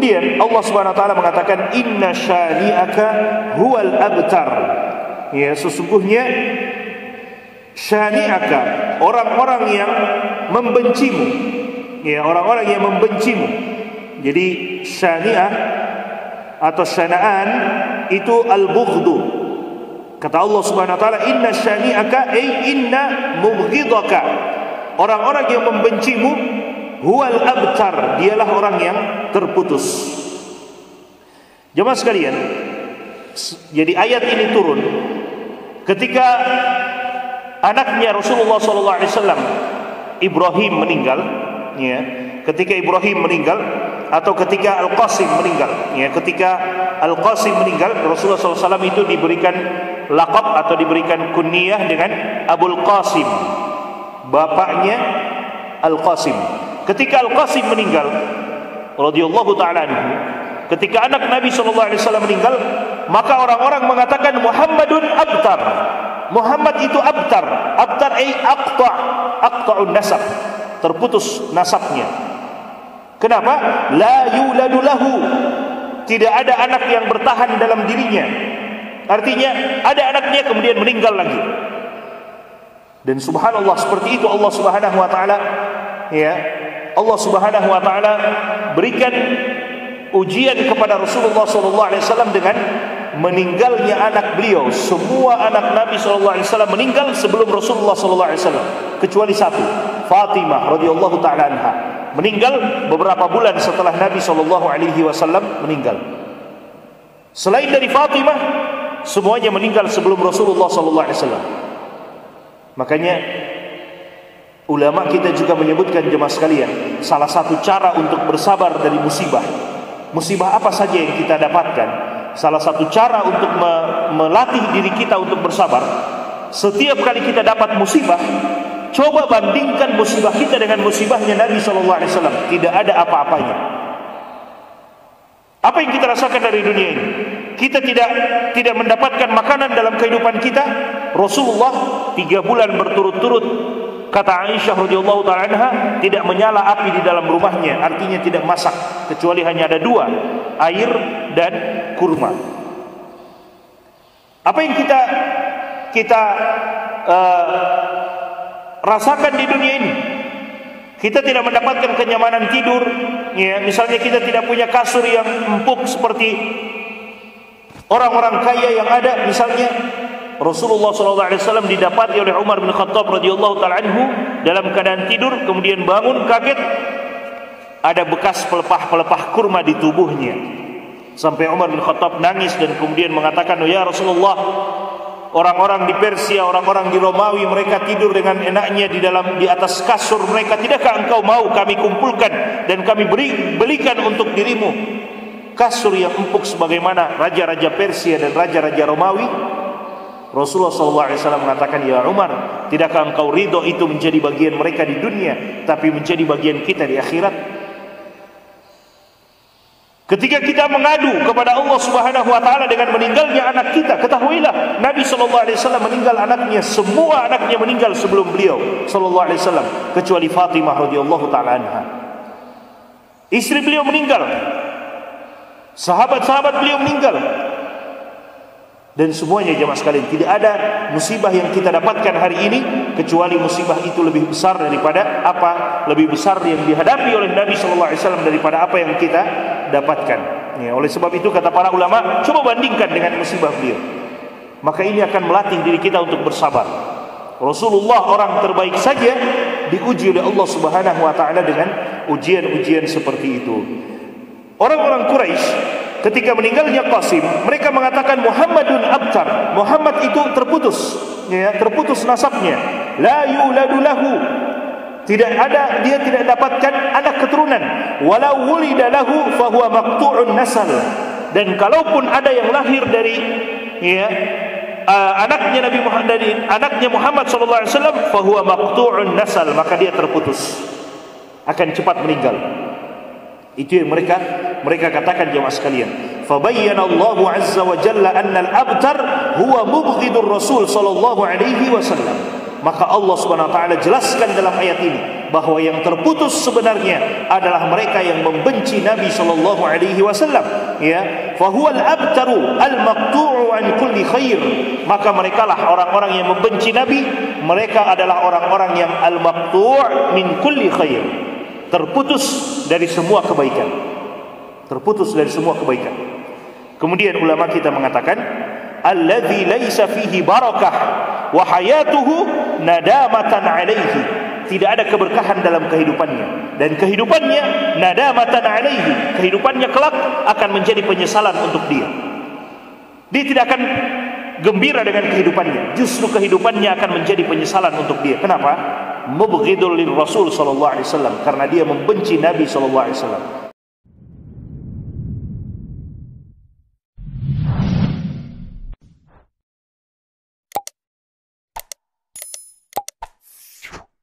Kemudian Allah Subhanahu wa taala mengatakan inna syani'aka huwal abtar. Ya, sesungguhnya syani'aka, orang-orang yang membencimu. Ya, orang-orang yang membencimu. Jadi syani'ah atau syana'an itu al-bughdu. Kata Allah Subhanahu wa taala inna syani'aka ay inna mubghidaka. Orang-orang yang membencimu huwal abtar, dialah orang yang terputus. Jemaah sekalian, jadi ayat ini turun ketika anaknya Rasulullah SAW Ibrahim meninggal, ya, ketika Ibrahim meninggal atau ketika Al-Qasim meninggal, ya, ketika Al-Qasim meninggal, Rasulullah SAW itu diberikan laqab atau diberikan kunyah dengan Abul Qasim, bapaknya Al-Qasim. Ketika Al-Qasim meninggal radhiyallahu ta'ala anhu, ketika anak Nabi SAW meninggal, maka orang-orang mengatakan Muhammadun abtar. Muhammad itu abtar. Abtar ay aqta'un nasab, terputus nasabnya. Kenapa? La yuladu lahu, tidak ada anak yang bertahan dalam dirinya. Artinya ada anaknya kemudian meninggal lagi. Dan subhanallah, seperti itu Allah Subhanahu wa taala, ya, Allah Subhanahu wa taala berikan ujian kepada Rasulullah sallallahu alaihi wasallam dengan meninggalnya anak beliau. Semua anak Nabi sallallahu alaihi wasallam meninggal sebelum Rasulullah sallallahu alaihi wasallam, kecuali satu, Fatimah radhiyallahu taala anha, meninggal beberapa bulan setelah Nabi sallallahu alaihi wasallam meninggal. Selain dari Fatimah, semuanya meninggal sebelum Rasulullah sallallahu alaihi wasallam. Makanya ulama kita juga menyebutkan, jemaah sekalian, salah satu cara untuk bersabar dari musibah, musibah apa saja yang kita dapatkan, salah satu cara untuk melatih diri kita untuk bersabar, setiap kali kita dapat musibah, coba bandingkan musibah kita dengan musibahnya Nabi SAW. Tidak ada apa-apanya. Apa yang kita rasakan dari dunia ini? Kita tidak mendapatkan makanan dalam kehidupan kita. Rasulullah 3 bulan berturut-turut, kata Aisyah radhiyallahu ta'ala anha, tidak menyala api di dalam rumahnya, artinya tidak masak, kecuali hanya ada 2, air dan kurma. Apa yang kita rasakan di dunia ini? Kita tidak mendapatkan kenyamanan tidur, ya, misalnya kita tidak punya kasur yang empuk seperti orang-orang kaya yang ada. Misalnya Rasulullah SAW didapati oleh Umar bin Khattab radhiyallahu ta'ala anhu dalam keadaan tidur, kemudian bangun kaget, ada bekas pelepah-pelepah kurma di tubuhnya. Sampai Umar bin Khattab nangis dan kemudian mengatakan, ya Rasulullah, orang-orang di Persia, orang-orang di Romawi, mereka tidur dengan enaknya di atas kasur mereka. Tidakkah engkau mau kami kumpulkan dan kami belikan untuk dirimu kasur yang empuk sebagaimana raja-raja Persia dan raja-raja Romawi? Rasulullah SAW mengatakan, ya Umar, tidakkah engkau ridho itu menjadi bagian mereka di dunia, tapi menjadi bagian kita di akhirat? Ketika kita mengadu kepada Allah Subhanahu wa taala dengan meninggalnya anak kita, ketahuilah Nabi SAW meninggal anaknya, semua anaknya meninggal sebelum beliau SAW, kecuali Fatimah radhiyallahu taala anha. Istri beliau meninggal, sahabat-sahabat beliau meninggal, dan semuanya, jemaah sekalian, tidak ada musibah yang kita dapatkan hari ini kecuali musibah itu lebih besar daripada apa? Lebih besar yang dihadapi oleh Nabi SAW daripada apa yang kita dapatkan. Ya, oleh sebab itu kata para ulama, coba bandingkan dengan musibah beliau. Maka ini akan melatih diri kita untuk bersabar. Rasulullah orang terbaik saja diuji oleh Allah Subhanahu wa taala dengan ujian-ujian seperti itu. Orang-orang Quraisy ketika meninggalnya Qasim, mereka mengatakan Muhammadun abtar. Muhammad itu terputus, ya, terputus nasabnya. La yuladu lahu, tidak ada, dia tidak dapatkan anak keturunan. Walau wulida lahu fahuwa maqtu'un nasal. Dan kalaupun ada yang lahir dari, ya, anaknya Nabi Muhammad, dari anaknya Muhammad sallallahu alaihi wasallam, fahuwa maqtu'un nasal, maka dia terputus, akan cepat meninggal. Itu yang mereka katakan, jemaah sekalian. Fabayyana Allah azza wa jalla anna al-abtar huwa mubghidur Rasul sallallahu alaihi wasallam. Maka Allah Subhanahu wa taala jelaskan dalam ayat ini bahwa yang terputus sebenarnya adalah mereka yang membenci Nabi sallallahu alaihi wasallam, ya. Fa huwal abtaru al-maqtu'u an kulli khair. Maka merekalah orang-orang yang membenci Nabi, mereka adalah orang-orang yang al-maqtu' min kulli khair. Terputus dari semua kebaikan. Terputus dari semua kebaikan. Kemudian ulama kita mengatakan alladzi laisa fihi barakah wa hayatuhu nadamatan alaihi. Tidak ada keberkahan dalam kehidupannya, dan kehidupannya nadamatan alaihi, kehidupannya kelak akan menjadi penyesalan untuk dia. Dia tidak akan gembira dengan kehidupannya, justru kehidupannya akan menjadi penyesalan untuk dia. Kenapa? Mubghidul lir Rasul sallallahu alaihi wasallam, karena dia membenci Nabi sallallahu alaihi wasallam.